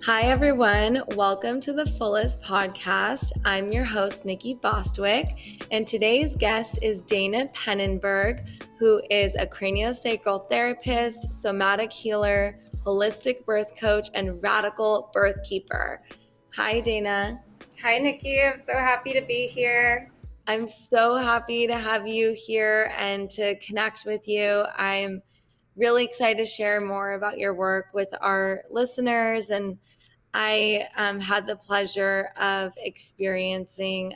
Hi, everyone. Welcome to the Fullest podcast. I'm your host, Nikki Bostwick, and today's guest is Dana Penenberg, who is a craniosacral therapist, somatic healer, holistic birth coach, and radical birthkeeper. Hi, Dana. Hi, Nikki. I'm so happy to be here. I'm so happy to have you here and to connect with you. I'm really excited to share more about your work with our listeners, and I had the pleasure of experiencing,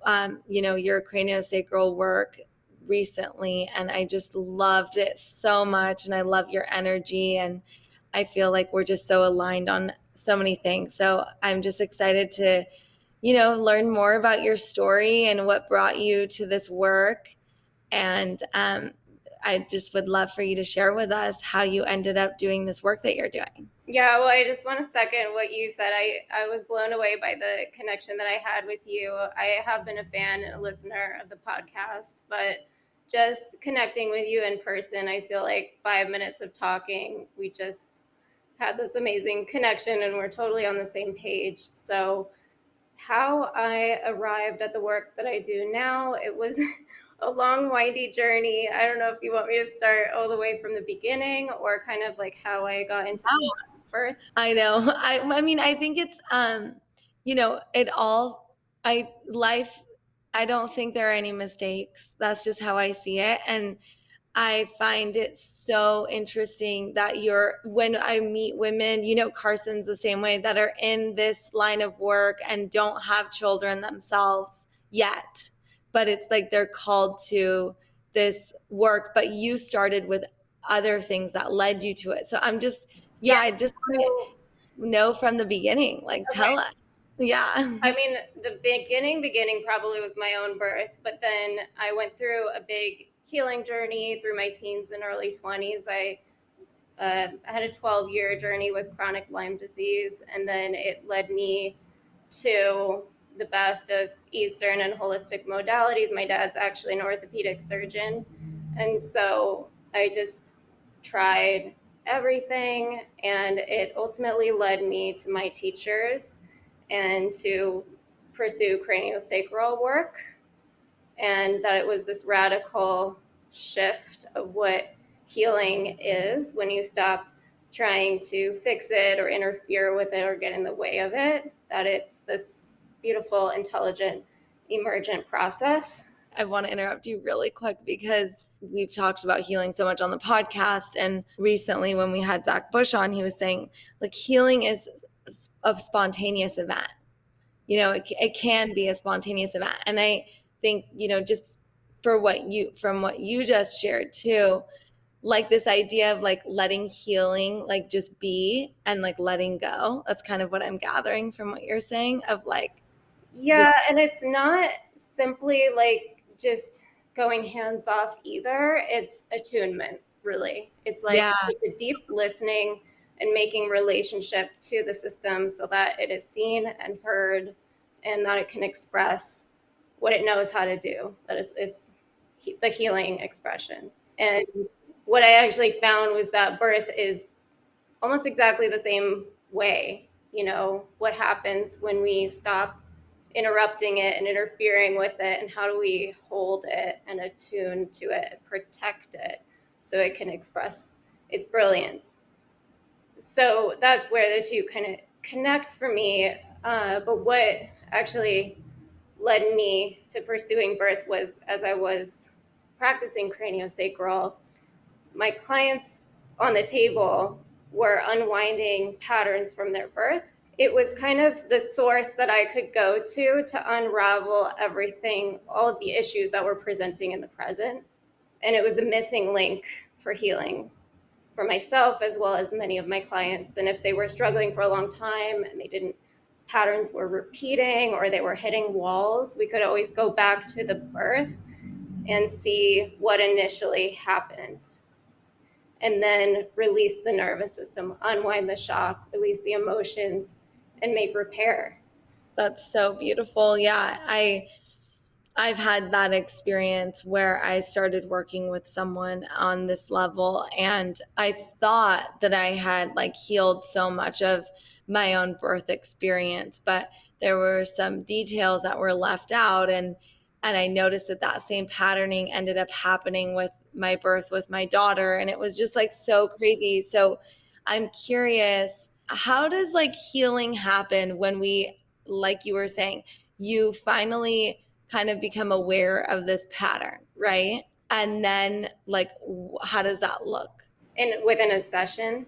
your craniosacral work recently, and I just loved it so much, and I love your energy, and I feel like we're just so aligned on so many things. So I'm just excited to, learn more about your story and what brought you to this work. And I just would love for you to share with us how you ended up doing this work that you're doing. Yeah, well, I just want to second what you said. I was blown away by the connection that I had with you. I have been a fan and a listener of the podcast, but just connecting with you in person, I feel like 5 minutes of talking, we just had this amazing connection and we're totally on the same page. So how I arrived at the work that I do now, it was a long, windy journey. I don't know if you want me to start all the way from the beginning or kind of like how I got into birth. I know. I mean, I think it's it all life I don't think there are any mistakes. That's just how I see it. And I find it so interesting that when I meet women, Carson's the same way, that are in this line of work and don't have children themselves yet, but it's like they're called to this work, but you started with other things that led you to it. So I just want to know from the beginning, like, Okay. tell us. Yeah. I mean, the beginning probably was my own birth, but then I went through a big healing journey through my teens and early 20s. I had a 12-year journey with chronic Lyme disease, and then it led me to the best of Eastern and holistic modalities. My dad's actually an orthopedic surgeon, and so I just tried everything, and it ultimately led me to my teachers and to pursue craniosacral work, and that it was this radical shift of what healing is when you stop trying to fix it or interfere with it or get in the way of it, that it's this beautiful, intelligent, emergent process. I want to interrupt you really quick because we've talked about healing so much on the podcast. And recently, when we had Zach Bush on, he was saying, like, healing is a spontaneous event. It can be a spontaneous event. And I think, just from what you just shared too, like this idea of like letting healing like just be and like letting go. That's kind of what I'm gathering from what you're saying of like, yeah, and it's not simply like just going hands off either. It's attunement, really. It's like just a deep listening and making relationship to the system so that it is seen and heard and that it can express what it knows how to do. That is, it's the healing expression. And what I actually found was that birth is almost exactly the same way. What happens when we stop interrupting it and interfering with it, and how do we hold it and attune to it, protect it so it can express its brilliance. So that's where the two kind of connect for me. But what actually led me to pursuing birth was, as I was practicing craniosacral, my clients on the table were unwinding patterns from their birth. It was kind of the source that I could go to unravel everything, all of the issues that were presenting in the present. And it was the missing link for healing for myself as well as many of my clients. And if they were struggling for a long time and patterns were repeating or they were hitting walls, we could always go back to the birth and see what initially happened. And then release the nervous system, unwind the shock, release the emotions, and make repair. That's so beautiful. Yeah, I've had that experience where I started working with someone on this level, and I thought that I had like healed so much of my own birth experience, but there were some details that were left out, and I noticed that that same patterning ended up happening with my birth with my daughter, and it was just like so crazy. So I'm curious, how does like healing happen when we, like you were saying, you finally kind of become aware of this pattern, right? And then like how does that look? And within a session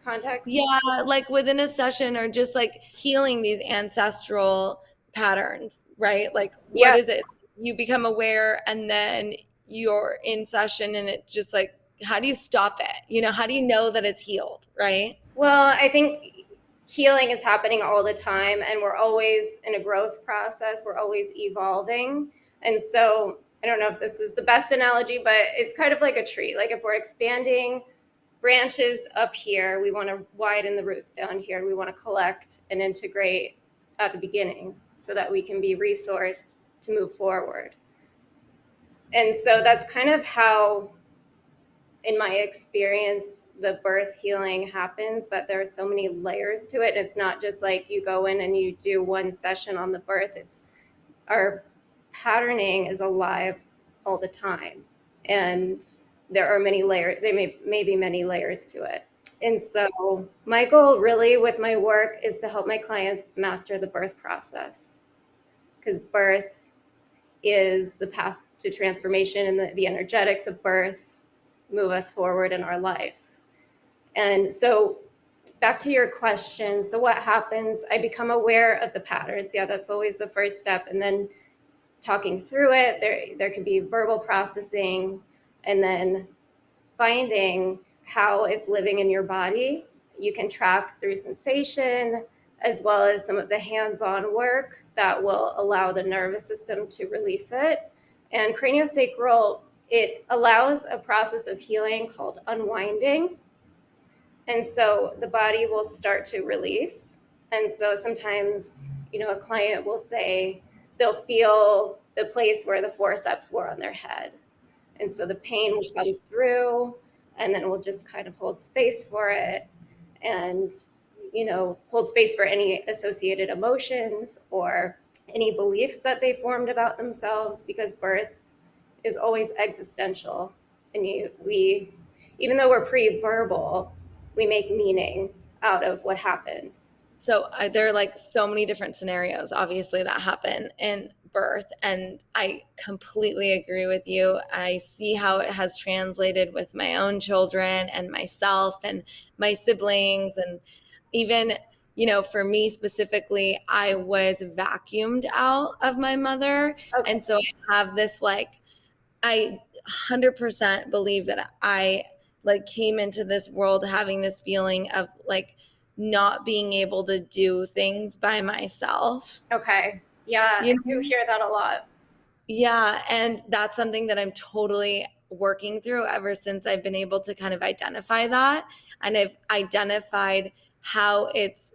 context? Yeah, like within a session or just like healing these ancestral patterns, right? Like what Yeah. is it? You become aware and then you're in session and it just like, how do you stop it? You know, how do you know that it's healed, right? Well, I think healing is happening all the time, and we're always in a growth process. We're always evolving. And so, I don't know if this is the best analogy, but it's kind of like a tree. Like if we're expanding branches up here, we want to widen the roots down here. We want to collect and integrate at the beginning so that we can be resourced to move forward. And so that's kind of how, in my experience, the birth healing happens, that there are so many layers to it. It's not just like you go in and you do one session on the birth. It's our patterning is alive all the time. And there are many layers, there may be many layers to it. And so my goal really with my work is to help my clients master the birth process, because birth is the path to transformation, and the energetics of birth move us forward in our life. And so back to your question, so what happens? I become aware of the patterns. Yeah, that's always the first step. And then talking through it, there can be verbal processing, and then finding how it's living in your body. You can track through sensation, as well as some of the hands-on work that will allow the nervous system to release it. And craniosacral, it allows a process of healing called unwinding. And so the body will start to release. And so sometimes, a client will say they'll feel the place where the forceps were on their head. And so the pain will come through, and then we'll just kind of hold space for it, and, hold space for any associated emotions or any beliefs that they formed about themselves, because birth is always existential. And we, even though we're pre-verbal, we make meaning out of what happened. So there are like so many different scenarios, obviously, that happen in birth. And I completely agree with you. I see how it has translated with my own children and myself and my siblings. And even, for me specifically, I was vacuumed out of my mother. Okay. And so I have this like, I 100% believe that I like came into this world having this feeling of like not being able to do things by myself. Okay. Yeah, I You do know? hear that a lot. Yeah, and that's something that I'm totally working through ever since I've been able to kind of identify that. And I've identified how it's,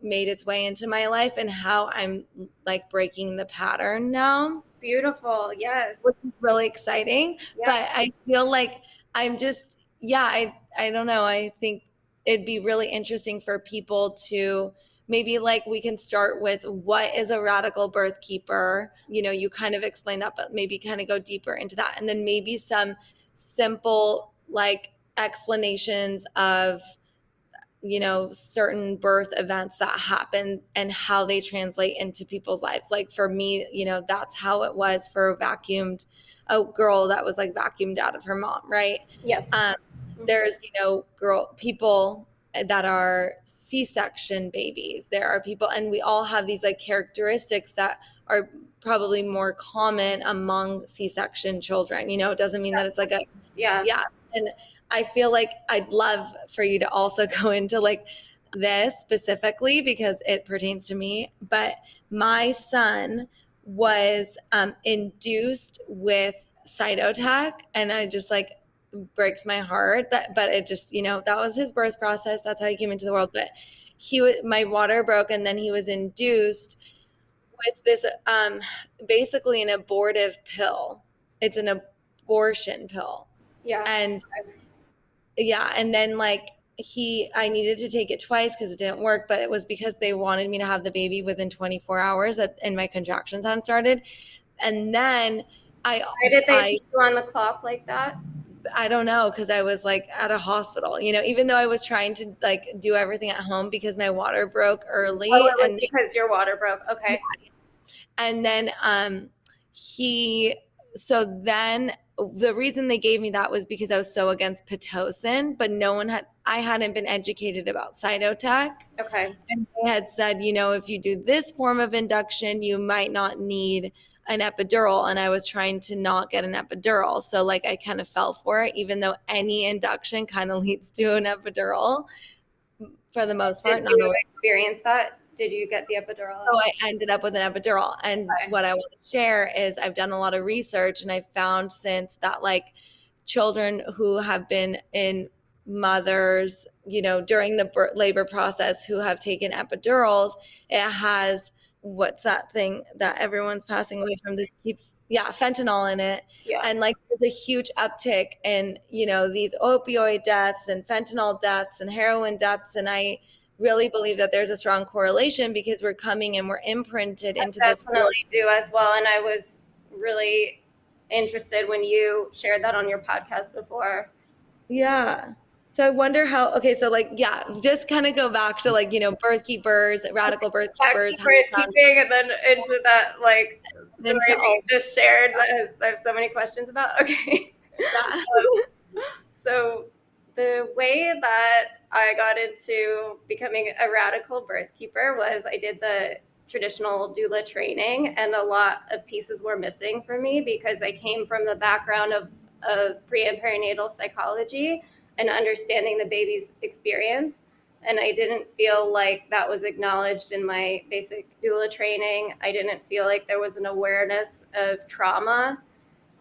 made its way into my life and how I'm like breaking the pattern now, Beautiful. Yes. which is really exciting. Yeah. But I feel like I'm just, yeah, I don't know. I think it'd be really interesting for people to maybe like we can start with what is a radical birth keeper. You kind of explain that, but maybe kind of go deeper into that. And then maybe some simple like explanations of certain birth events that happen and how they translate into people's lives. Like for me, that's how it was for a girl that was like vacuumed out of her mom, right? Yes. There's, people that are C-section babies. There are people, and we all have these like characteristics that are probably more common among C-section children. It doesn't mean that it's like Yeah. yeah. And I feel like I'd love for you to also go into like this specifically because it pertains to me. But my son was induced with cytotech, and I just like breaks my heart but it just, that was his birth process. That's how he came into the world. But my water broke, and then he was induced with this basically an abortive pill. It's an abortion pill. Yeah. And yeah, and then like I needed to take it twice because it didn't work, but it was because they wanted me to have the baby within 24 hours and my contractions hadn't started. And then Why did they I put you on the clock like that? I don't know, because I was like at a hospital, even though I was trying to like do everything at home because my water broke Oh, early. it was because your water broke. Okay. And then he so then the reason they gave me that was because I was so against Pitocin, but I hadn't been educated about cytotech. Okay. And they had said, if you do this form of induction, you might not need an epidural. And I was trying to not get an epidural. So like I kind of fell for it, even though any induction kind of leads to an epidural for the most part. Did you experience that? Did you get the epidural? So I ended up with an epidural. And what I want to share is I've done a lot of research, and I found since that like children who have been in mothers, during the labor process who have taken epidurals, it has what's that thing that everyone's passing away from? Fentanyl in it. Yeah. And like there's a huge uptick in, these opioid deaths and fentanyl deaths and heroin deaths. And I really believe that there's a strong correlation because we're coming and we're imprinted into this world. Definitely do as well. And I was really interested when you shared that on your podcast before. Yeah. So I wonder so like, yeah, just kind of go back to like, birth keepers, radical birth keepers. Birthkeeping, and then into that, like, story you just shared that I have so many questions about. Okay. Yeah. So the way that I got into becoming a radical birth keeper was I did the traditional doula training, and a lot of pieces were missing for me because I came from the background of pre and perinatal psychology and understanding the baby's experience. And I didn't feel like that was acknowledged in my basic doula training. I didn't feel like there was an awareness of trauma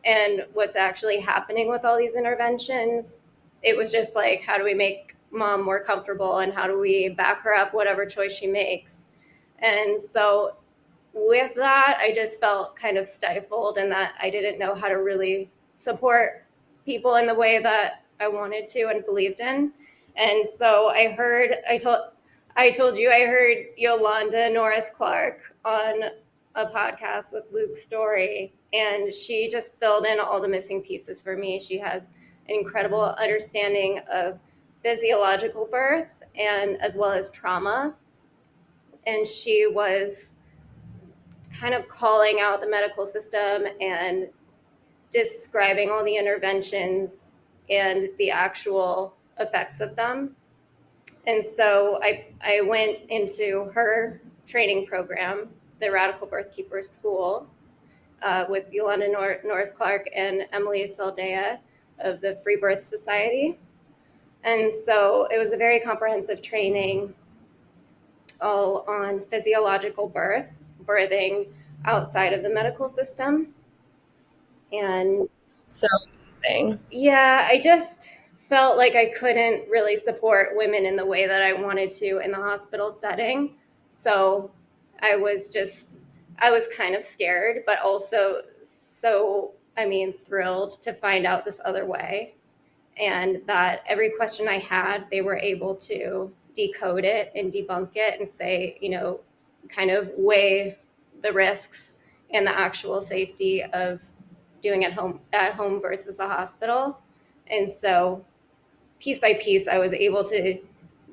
and what's actually happening with all these interventions. It was just like, how do we make mom more comfortable, and how do we back her up whatever choice she makes? And so with that, I just felt kind of stifled, and that I didn't know how to really support people in the way that I wanted to and believed in. And so I told you I heard Yolanda Norris Clark on a podcast with Luke Story, and she just filled in all the missing pieces for me. She has an incredible understanding of physiological birth and as well as trauma. And she was kind of calling out the medical system and describing all the interventions and the actual effects of them. And so I went into her training program, the Radical Birth Keeper School, with Yolanda Norris Clark and Emily Saldea of the Free Birth Society. And so it was a very comprehensive training, all on physiological birthing outside of the medical system. And so amazing. Yeah, I just felt like I couldn't really support women in the way that I wanted to in the hospital setting. So I was kind of scared, but also thrilled to find out this other way. And that every question I had, they were able to decode it and debunk it and say, kind of weigh the risks and the actual safety of doing at home versus the hospital. And so piece by piece, I was able to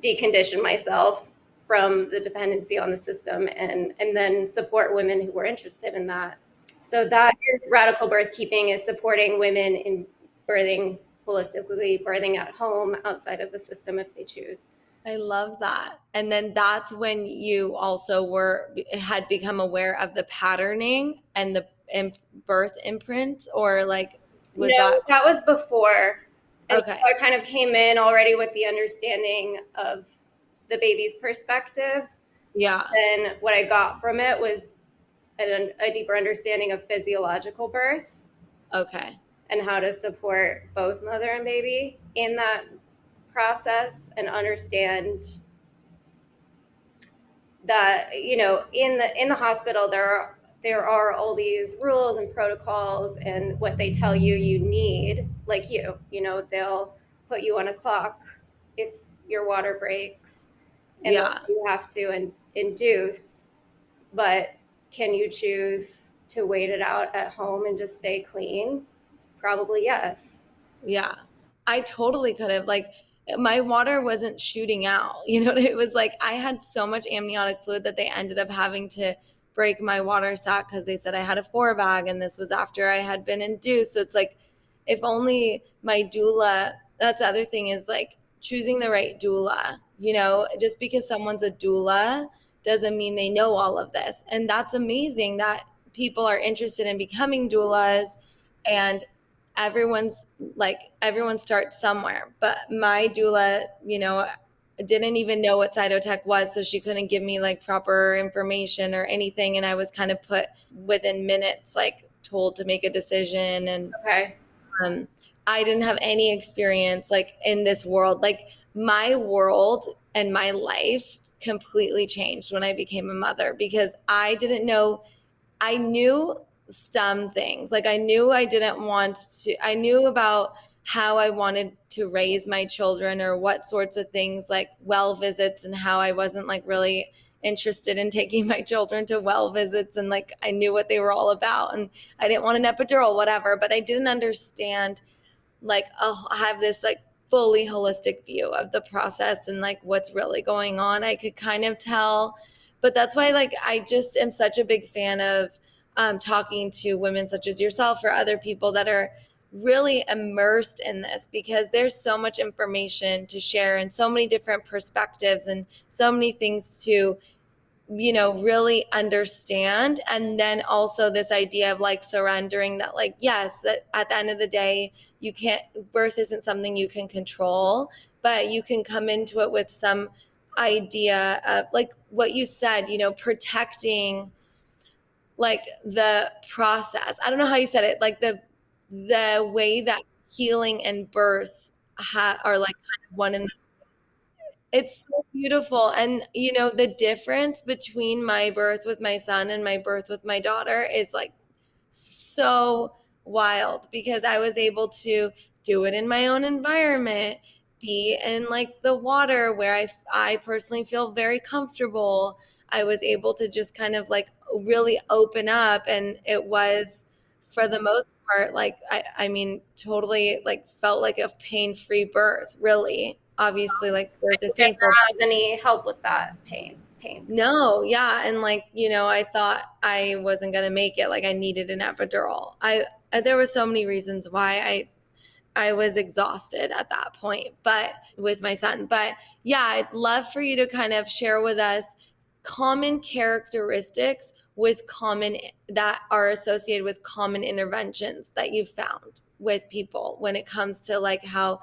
decondition myself from the dependency on the system and then support women who were interested in that. So that is radical birth keeping, is supporting women in birthing holistically, birthing at home outside of the system if they choose. I love that. And then that's when you also had become aware of the patterning and the birth imprints, or like that was before. And okay. So I kind of came in already with the understanding of the baby's perspective. Yeah. And what I got from it was a deeper understanding of physiological birth. Okay. And how to support both mother and baby in that process, and understand that, in the hospital, there are all these rules and protocols, and what they tell you need, like they'll put you on a clock if your water breaks and Yeah. you have to induce, but can you choose to wait it out at home and just stay clean? Probably yes. Yeah. I totally could have, like, my water wasn't shooting out. You know, it was like I had so much amniotic fluid that they ended up having to break my water sac because they said I had a 4 bag, and this was after I had been induced. So it's like, if only my doula, that's the other thing, is like choosing the right doula. You know, just because someone's a doula doesn't mean they know all of this. And that's amazing that people are interested in becoming doulas, and everyone starts somewhere. But my doula, didn't even know what cytotech was, so she couldn't give me like proper information or anything, and I was kind of put within minutes, like told to make a decision. And Okay. um, I didn't have any experience like in this world. Like, my world and my life completely changed when I became a mother, because I didn't know. I knew some things. Like, I knew I didn't want to, I knew about how I wanted to raise my children, or what sorts of things, like well visits, and how I wasn't like really interested in taking my children to well visits, and like I knew what they were all about, and I didn't want an epidural, whatever, but I didn't understand, like, I have this like fully holistic view of the process and like what's really going on. I could kind of tell. But that's why, like, I just am such a big fan of talking to women such as yourself, or other people that are really immersed in this, because there's so much information to share, and so many different perspectives, and so many things to really understand. And then also this idea of like surrendering, that like, yes, that at the end of the day, you can't, birth isn't something you can control, but you can come into it with some idea of, like what you said, protecting like the process. I don't know how you said it, like the way that healing and birth are like kind of one in the, it's so beautiful. And the difference between my birth with my son and my birth with my daughter is like so wild, because I was able to do it in my own environment, be in like the water where I personally feel very comfortable. I was able to just kind of like really open up, and it was, for the most part, like I mean, totally like felt like a pain-free birth, really. Obviously, like, birth is Never painful. have any help with that pain. No, yeah, and like, I thought I wasn't gonna make it. Like, I needed an epidural. There were so many reasons why I was exhausted at that point, but with my son. But yeah, I'd love for you to kind of share with us common characteristics with common that are associated with common interventions that you've found with people when it comes to like how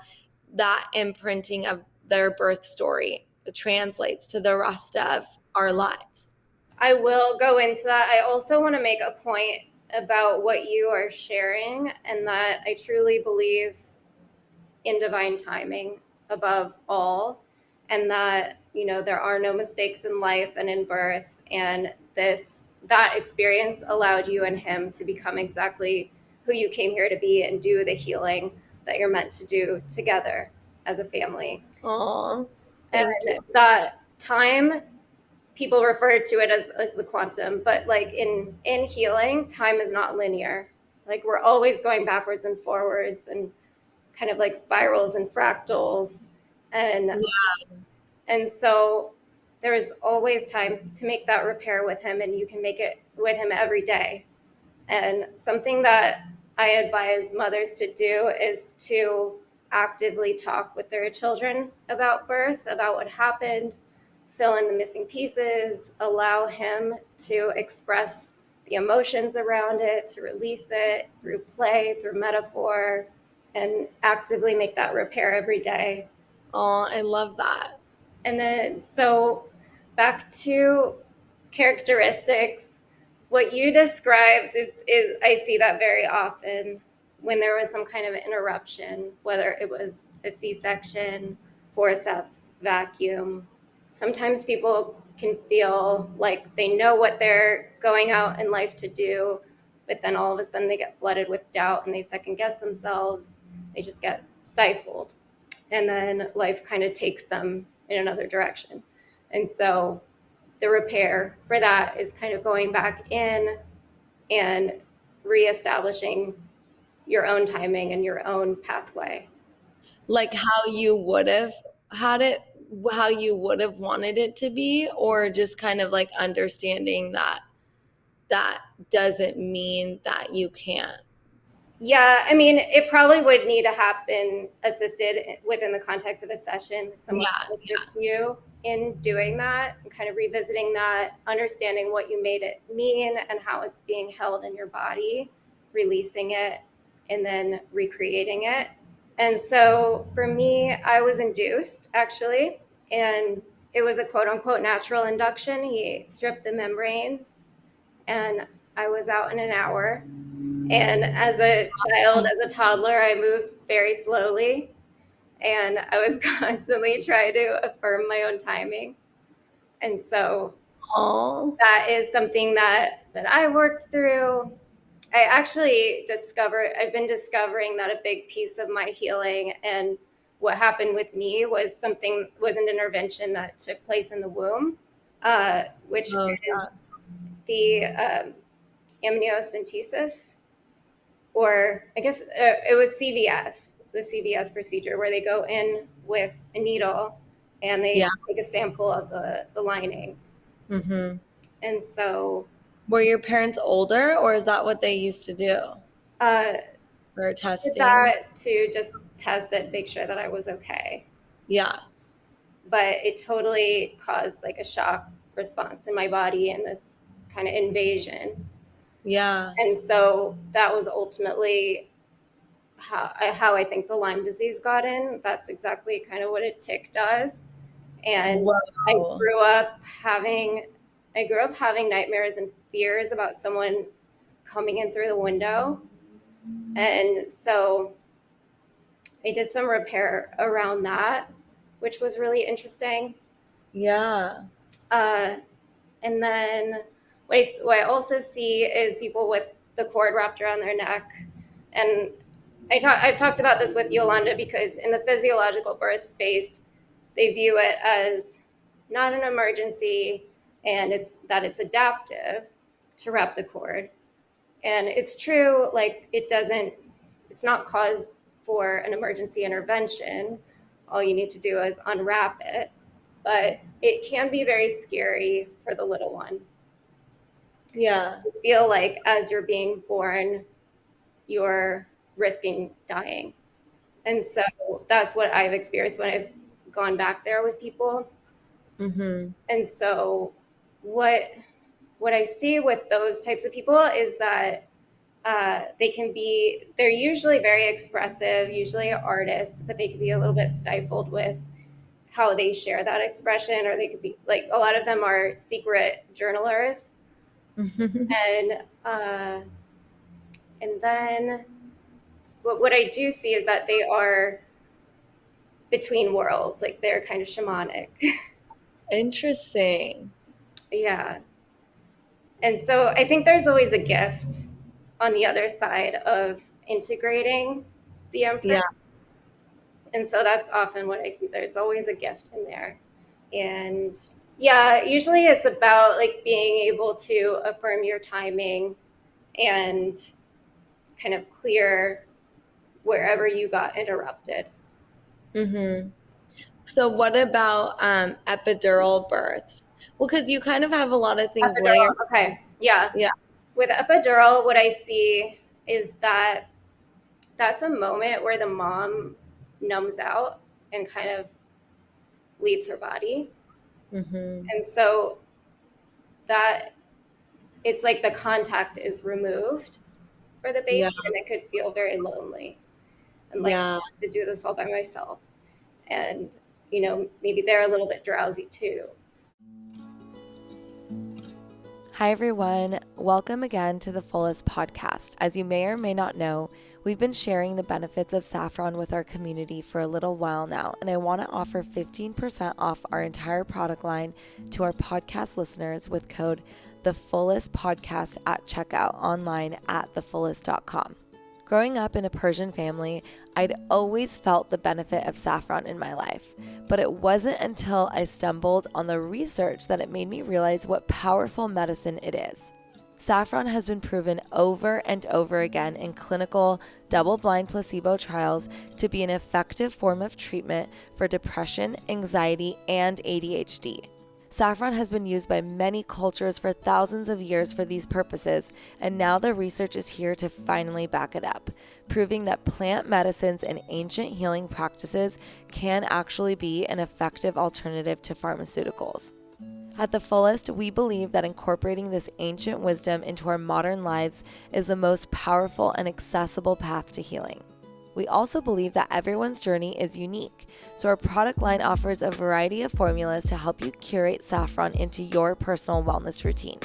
that imprinting of their birth story translates to the rest of our lives. I will go into that. I also want to make a point about what you are sharing, and that I truly believe in divine timing above all, and that there are no mistakes in life and in birth, and that experience allowed you and him to become exactly who you came here to be, and do the healing that you're meant to do together as a family. Oh, And thank you. that time, people refer to it as the quantum, but like in healing, time is not linear. Like, we're always going backwards and forwards, and kind of like spirals and fractals, and Yeah. and so there is always time to make that repair with him, and you can make it with him every day. And something that I advise mothers to do is to actively talk with their children about birth, about what happened, fill in the missing pieces, allow him to express the emotions around it, to release it through play, through metaphor, and actively make that repair every day. Oh, I love that. And then, so back to characteristics, what you described is I see that very often when there was some kind of interruption, whether it was a C-section, forceps, vacuum. Sometimes people can feel like they know what they're going out in life to do, but then all of a sudden they get flooded with doubt and they second guess themselves. They just get stifled. and then life kind of takes them in another direction. And so the repair for that is kind of going back in and reestablishing your own timing and your own pathway. Like how you would have had it, how you would have wanted it to be, or just kind of like understanding that that doesn't mean that you can't. Yeah, I mean, it probably would need to happen assisted within the context of a session, someone Yeah, to assist you in doing that and kind of revisiting that, understanding what you made it mean and how it's being held in your body, releasing it, and then recreating it. And so for me, I was induced actually, and it was a quote unquote natural induction. He stripped the membranes, and I was out in an hour. And as a child, as a toddler, I moved very slowly, and I was constantly trying to affirm my own timing. And so oh, that is something that I worked through. I actually I've been discovering that a big piece of my healing and what happened with me was an intervention that took place in the womb, which oh is the amniocentesis, or I guess it was CVS, the CVS procedure, where they go in with a needle and they yeah. take a sample of the lining. Mm-hmm. And so Were your parents older, or is that what they used to do uh, for did testing? that to just test it, make sure that I was okay. Yeah, But it totally caused like a shock response in my body and this kind of invasion. yeah. And so that was ultimately how I think the Lyme disease got in. That's exactly kind of what a tick does. And I Whoa. grew up having nightmares and fears about someone coming in through the window. And so I did some repair around that, which was really interesting. Yeah, Uh, and then what I also see is people with the cord wrapped around their neck. And I've talked about this with Yolanda because in the physiological birth space, they view it as not an emergency, and it's adaptive to wrap the cord. And it's true, like it's not cause for an emergency intervention. All you need to do is unwrap it, but it can be very scary for the little one. yeah. You feel like as you're being born, you're risking dying. And so that's what I've experienced when I've gone back there with people. Mm-hmm. And so what I see with those types of people is that they're usually very expressive, usually artists, but they can be a little bit stifled with how they share that expression, or they could be like, a lot of them are secret journalers. And and then what I do see is that they are between worlds, like they're kind of shamanic. Interesting. Yeah. And so I think there's always a gift on the other side of integrating the Yeah. imprint. And so that's often what I see. There's always a gift in there. And yeah, usually it's about like being able to affirm your timing and kind of clear wherever you got interrupted. Mm-hmm. So what about epidural births? Well, because you kind of have a lot of things layered. Epidural, okay. Yeah. Yeah. With epidural, what I see is that that's a moment where the mom numbs out and kind of leaves her body. Mm-hmm. And so that it's like the contact is removed for the Yeah. baby, and it could feel very lonely and like I Yeah. have to do this all by myself. And, maybe they're a little bit drowsy too. Hi, everyone. Welcome again to the Fullest podcast. As you may or may not know, we've been sharing the benefits of saffron with our community for a little while now, and I want to offer 15% off our entire product line to our podcast listeners with code The Fullest Podcast at checkout online at thefullest.com. Growing up in a Persian family, I'd always felt the benefit of saffron in my life, but it wasn't until I stumbled on the research that it made me realize what powerful medicine it is. Saffron has been proven over and over again in clinical, double-blind placebo trials to be an effective form of treatment for depression, anxiety, and ADHD. Saffron has been used by many cultures for thousands of years for these purposes, and now the research is here to finally back it up, proving that plant medicines and ancient healing practices can actually be an effective alternative to pharmaceuticals. At the fullest, we believe that incorporating this ancient wisdom into our modern lives is the most powerful and accessible path to healing. We also believe that everyone's journey is unique, so our product line offers a variety of formulas to help you curate saffron into your personal wellness routine.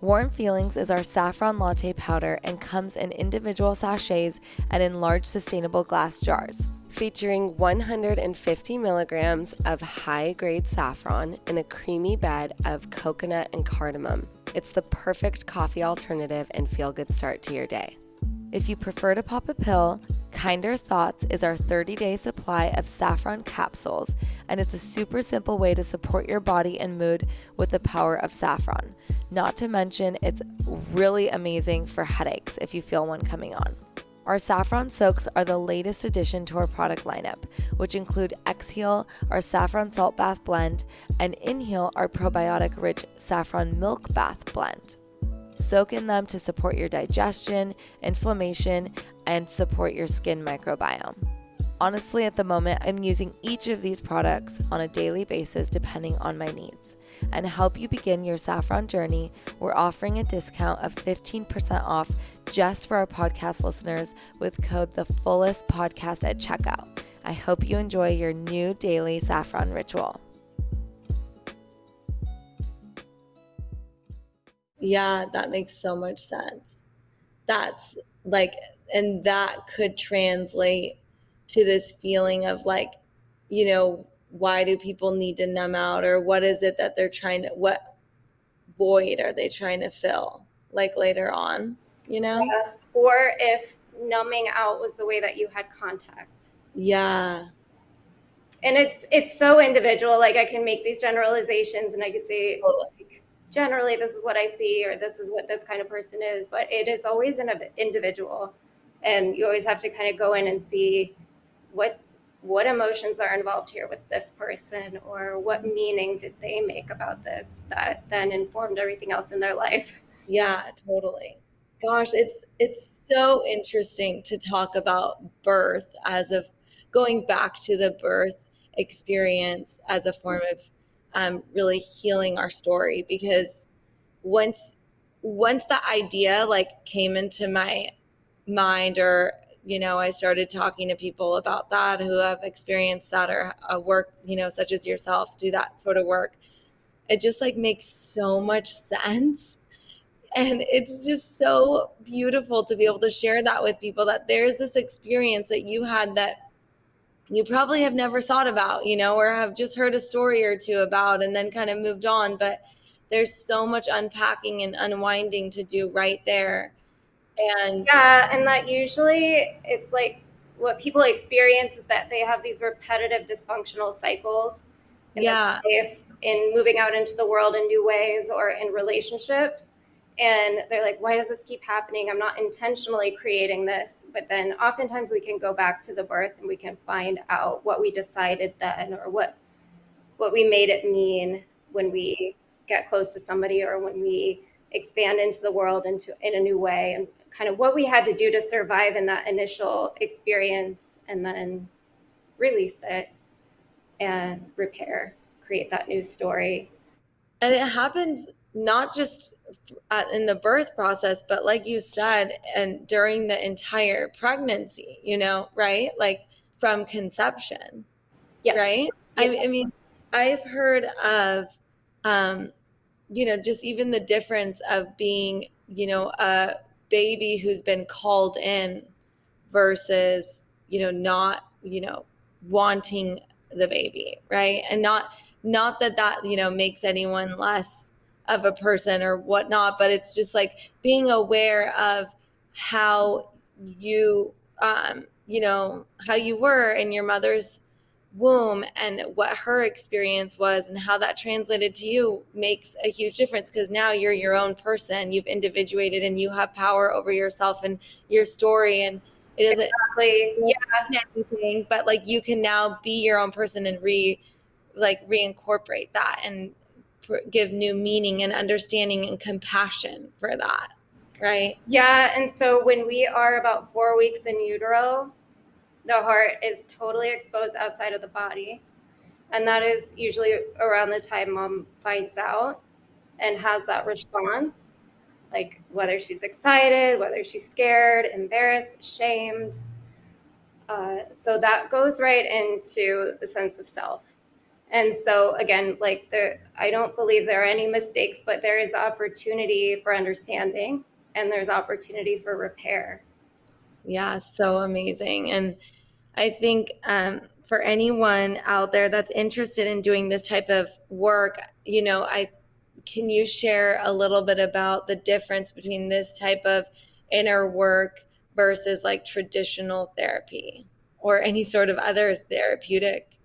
Warm Feelings is our saffron latte powder and comes in individual sachets and in large sustainable glass jars. Featuring 150 milligrams of high-grade saffron in a creamy bed of coconut and cardamom. It's the perfect coffee alternative and feel-good start to your day. If you prefer to pop a pill, Kinder Thoughts is our 30-day supply of saffron capsules, and it's a super simple way to support your body and mood with the power of saffron. Not to mention, it's really amazing for headaches if you feel one coming on. Our saffron soaks are the latest addition to our product lineup, which include Exhale, our saffron salt bath blend, and Inhale, our probiotic-rich saffron milk bath blend. Soak in them to support your digestion, inflammation, and support your skin microbiome. Honestly, at the moment, I'm using each of these products on a daily basis depending on my needs. And to help you begin your saffron journey, we're offering a discount of 15% off just for our podcast listeners with code TheFullestPodcast at checkout. I hope you enjoy your new daily saffron ritual. Yeah, that makes so much sense. That's like, and that could translate to this feeling of like, why do people need to numb out, or what is it that they're trying to, what void are they trying to fill, like later on, Yeah. Or if numbing out was the way that you had contact. Yeah. And it's so individual. Like I can make these generalizations and I could say, like, generally this is what I see, or this is what this kind of person is, but it is always an individual. And you always have to kind of go in and see what emotions are involved here with this person, or what meaning did they make about this that then informed everything else in their life. Yeah, totally. Gosh, it's so interesting to talk about birth as of going back to the birth experience as a form of really healing our story, because once the idea like came into my mind, or I started talking to people about that who have experienced that, or work, such as yourself, do that sort of work, it just like makes so much sense. And it's just so beautiful to be able to share that with people, that there's this experience that you had that you probably have never thought about, or have just heard a story or two about and then kind of moved on. But there's so much unpacking and unwinding to do right there. And that usually it's like what people experience is that they have these repetitive dysfunctional cycles in their life, in moving out into the world in new ways or in relationships. And they're like, why does this keep happening? I'm not intentionally creating this. But then oftentimes we can go back to the birth and we can find out what we decided then, or what we made it mean when we get close to somebody, or when we expand into the world in a new way, and kind of what we had to do to survive in that initial experience, and then release it and repair, create that new story. And it happens not just in the birth process, but like you said, and during the entire pregnancy, right? Like from conception, right? Yeah. I mean, I've heard of, just even the difference of being, a baby who's been called in versus, not, wanting the baby, right? And not that, makes anyone less of a person or whatnot, but it's just like being aware of how you, how you were in your mother's womb and what her experience was and how that translated to you makes a huge difference, because now you're your own person. You've individuated and you have power over yourself and your story. And it isn't Exactly. Yeah. anything, but like you can now be your own person and reincorporate that and give new meaning and understanding and compassion for that. Right. Yeah. And so when we are about 4 weeks in utero, the heart is totally exposed outside of the body. And that is usually around the time mom finds out and has that response, like whether she's excited, whether she's scared, embarrassed, shamed. So that goes right into the sense of self. And so again, like I don't believe there are any mistakes, but there is opportunity for understanding and there's opportunity for repair. Yeah, so amazing. And I think for anyone out there that's interested in doing this type of work, can you share a little bit about the difference between this type of inner work versus like traditional therapy or any sort of other therapeutic,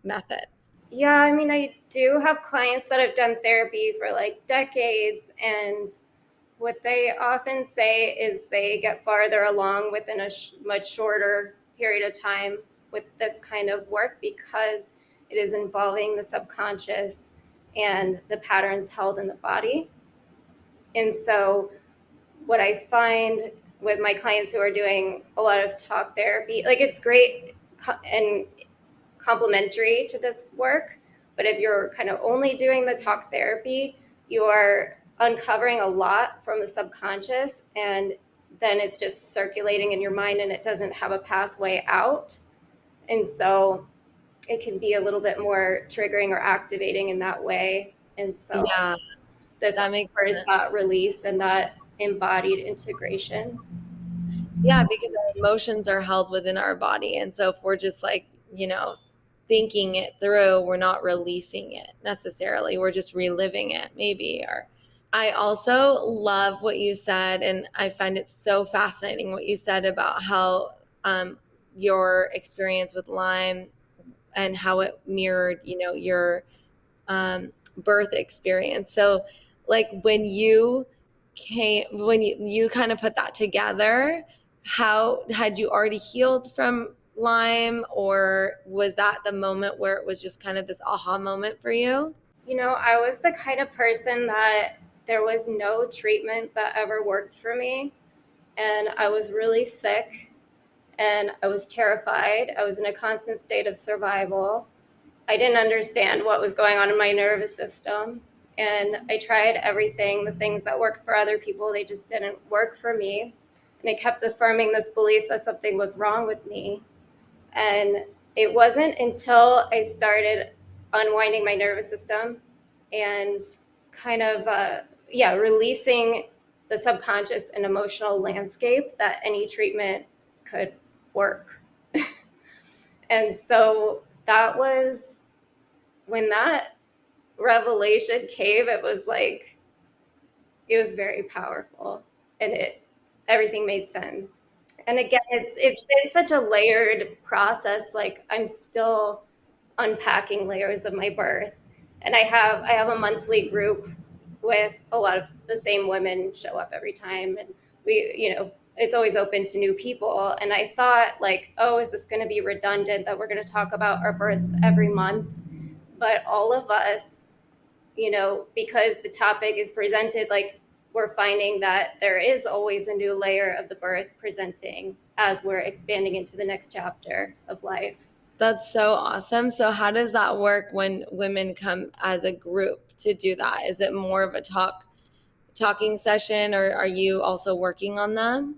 methods? Yeah, I mean, I do have clients that have done therapy for like decades, and what they often say is they get farther along within a much shorter period of time with this kind of work because it is involving the subconscious and the patterns held in the body. And so, what I find with my clients who are doing a lot of talk therapy, like it's great and complementary to this work. But if you're kind of only doing the talk therapy, you are uncovering a lot from the subconscious, and then it's just circulating in your mind and it doesn't have a pathway out. And so it can be a little bit more triggering or activating in that way. And so Yeah, this that makes offers sense. that release and that embodied integration. Yeah, because our emotions are held within our body. And so if we're just like, thinking it through, we're not releasing it necessarily. We're just reliving it, maybe. Or I also love what you said, and I find it so fascinating what you said about how your experience with Lyme and how it mirrored, your birth experience. So, like when you kind of put that together, how had you already healed from Lyme, or was that the moment where it was just kind of this aha moment for you? I was the kind of person that there was no treatment that ever worked for me. And I was really sick and I was terrified. I was in a constant state of survival. I didn't understand what was going on in my nervous system. And I tried everything, the things that worked for other people, they just didn't work for me. And it kept affirming this belief that something was wrong with me. And it wasn't until I started unwinding my nervous system and kind of, releasing the subconscious and emotional landscape that any treatment could work. And so that was when that revelation came, it was very powerful and everything made sense. And again, it's been such a layered process. Like I'm still unpacking layers of my birth, and I have a monthly group with a lot of the same women show up every time, and it's always open to new people. And I thought like, oh, is this going to be redundant that we're going to talk about our births every month? But all of us, because the topic is presented, like we're finding that there is always a new layer of the birth presenting as we're expanding into the next chapter of life. That's so awesome. So how does that work when women come as a group to do that? Is it more of a talking session, or are you also working on them?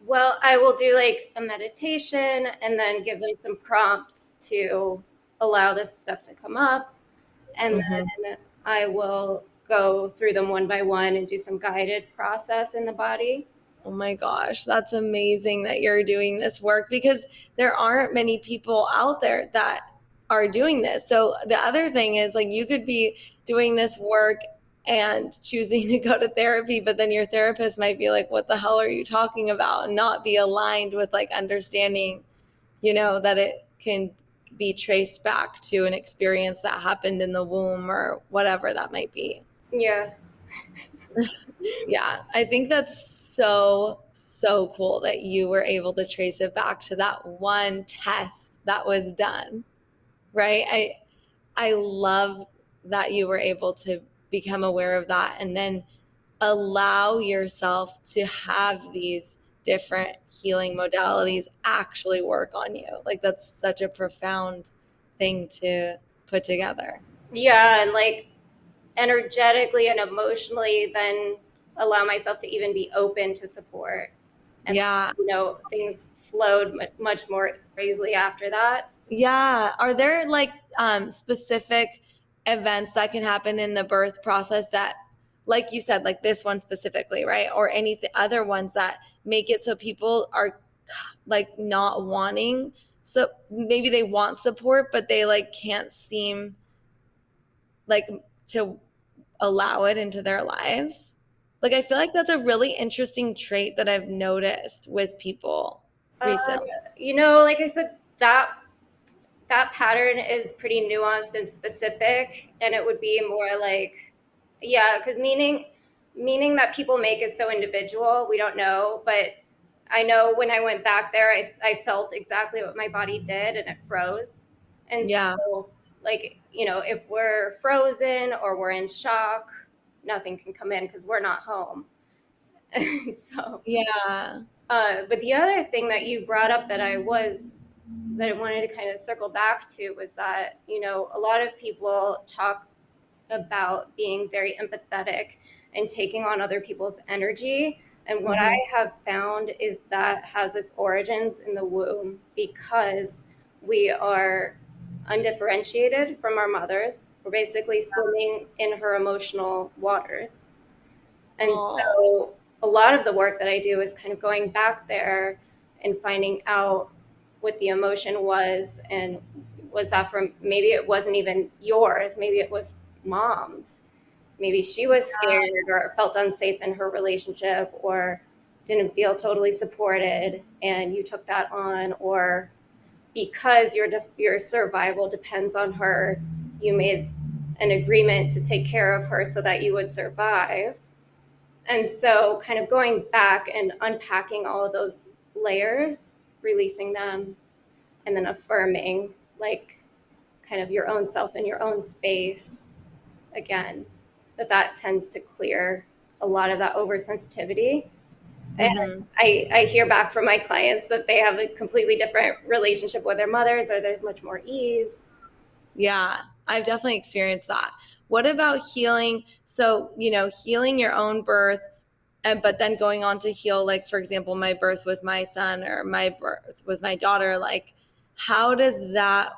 Well, I will do like a meditation and then give them some prompts to allow this stuff to come up. And Mhm. then I will go through them one by one and do some guided process in the body. Oh my gosh, that's amazing that you're doing this work, because there aren't many people out there that are doing this. So the other thing is like you could be doing this work and choosing to go to therapy, but then your therapist might be like, what the hell are you talking about? And not be aligned with like understanding, that it can be traced back to an experience that happened in the womb or whatever that might be. Yeah. Yeah, I think that's so, so cool that you were able to trace it back to that one test that was done, right? I love that you were able to become aware of that and then allow yourself to have these different healing modalities actually work on you. Like that's such a profound thing to put together. Yeah, and like energetically and emotionally then allow myself to even be open to support. And Yeah. things flowed much more easily after that. Yeah. Are there like specific events that can happen in the birth process that, like you said, like this one specifically, right? Or any other ones that make it so people are like not wanting, so maybe they want support, but they like can't seem like to allow it into their lives? Like I feel like that's a really interesting trait that I've noticed with people Um, recently. like I said, that pattern is pretty nuanced and specific, and it would be more like, yeah, because meaning that people make is so individual. We don't know, but I know when I went back there, I felt exactly what my body did, and it froze. And Yeah. so, like, if we're frozen or we're in shock, nothing can come in because we're not home. So, Yeah. but the other thing that you brought up that I wanted to kind of circle back to was that, a lot of people talk about being very empathetic and taking on other people's energy. And what I Mm-hmm. have found is that has its origins in the womb because we are undifferentiated from our mothers. We're basically swimming in her emotional waters. And Oh, so a lot of the work that I do is kind of going back there and finding out what the emotion was, and was that from, maybe it wasn't even yours, maybe it was mom's. Maybe she was scared or felt unsafe in her relationship or didn't feel totally supported and you took that on, or because your survival depends on her, you made an agreement to take care of her so that you would survive. And so, kind of going back and unpacking all of those layers, releasing them, and then affirming, like, kind of your own self in your own space again, that tends to clear a lot of that oversensitivity. And mm-hmm. I hear back from my clients that they have a completely different relationship with their mothers, or there's much more ease. Yeah, I've definitely experienced that. What about healing? So, healing your own birth, but then going on to heal, like, for example, my birth with my son or my birth with my daughter, like, how does that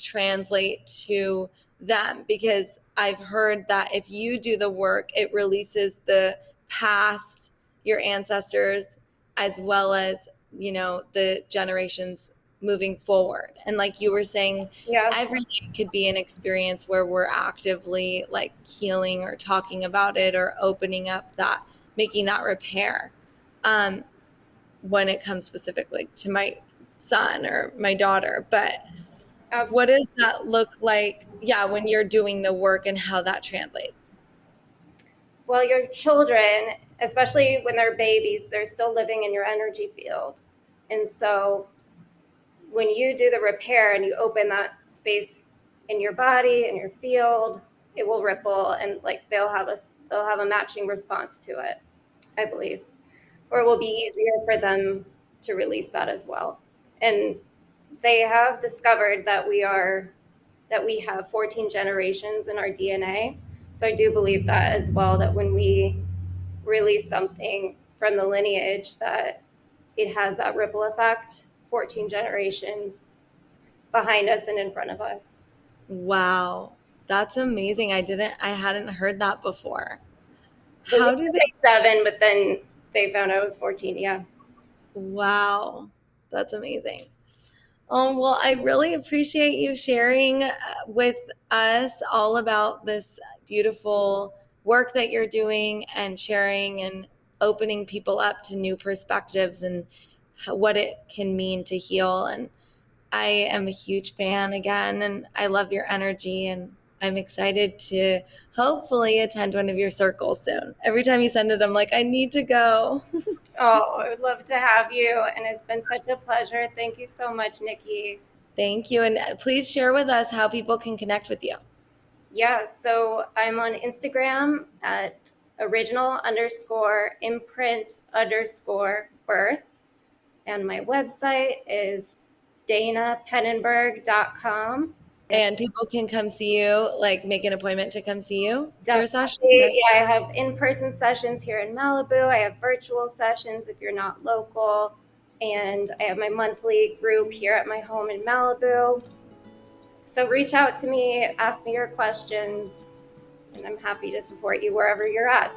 translate to them? Because I've heard that if you do the work, it releases the past, your ancestors, as well as, the generations moving forward. And like you were saying, Yeah. every day could be an experience where we're actively like healing or talking about it or opening up that, making that repair. When it comes specifically to my son or my daughter. But what Absolutely. does that look like? Yeah, when you're doing the work and how that translates. Well, your children, especially when they're babies, they're still living in your energy field. And so when you do the repair and you open that space in your body and your field, it will ripple, and like they'll have a matching response to it, I believe. Or it will be easier for them to release that as well. And they have discovered that we have 14 generations in our DNA. So I do believe that as well, that when we release something from the lineage, that it has that ripple effect, 14 generations behind us and in front of us. Wow. That's amazing. I hadn't heard that before. They How used do to they say 7, but then they found out it was 14. Yeah. Wow. That's amazing. Well, I really appreciate you sharing with us all about this beautiful work that you're doing and sharing and opening people up to new perspectives and what it can mean to heal. And I am a huge fan again, and I love your energy, and I'm excited to hopefully attend one of your circles soon. Every time you send it, I'm like, I need to go. Oh, I would love to have you, and it's been such a pleasure. Thank you so much, Nikki. Thank you. And please share with us how people can connect with you. Yeah, so I'm on Instagram at original_imprint_birth. And my website is danapenenberg.com. And people can come see you, like make an appointment to come see you for a session? Definitely. Yeah, I have in-person sessions here in Malibu. I have virtual sessions if you're not local. And I have my monthly group here at my home in Malibu. So reach out to me, ask me your questions, and I'm happy to support you wherever you're at.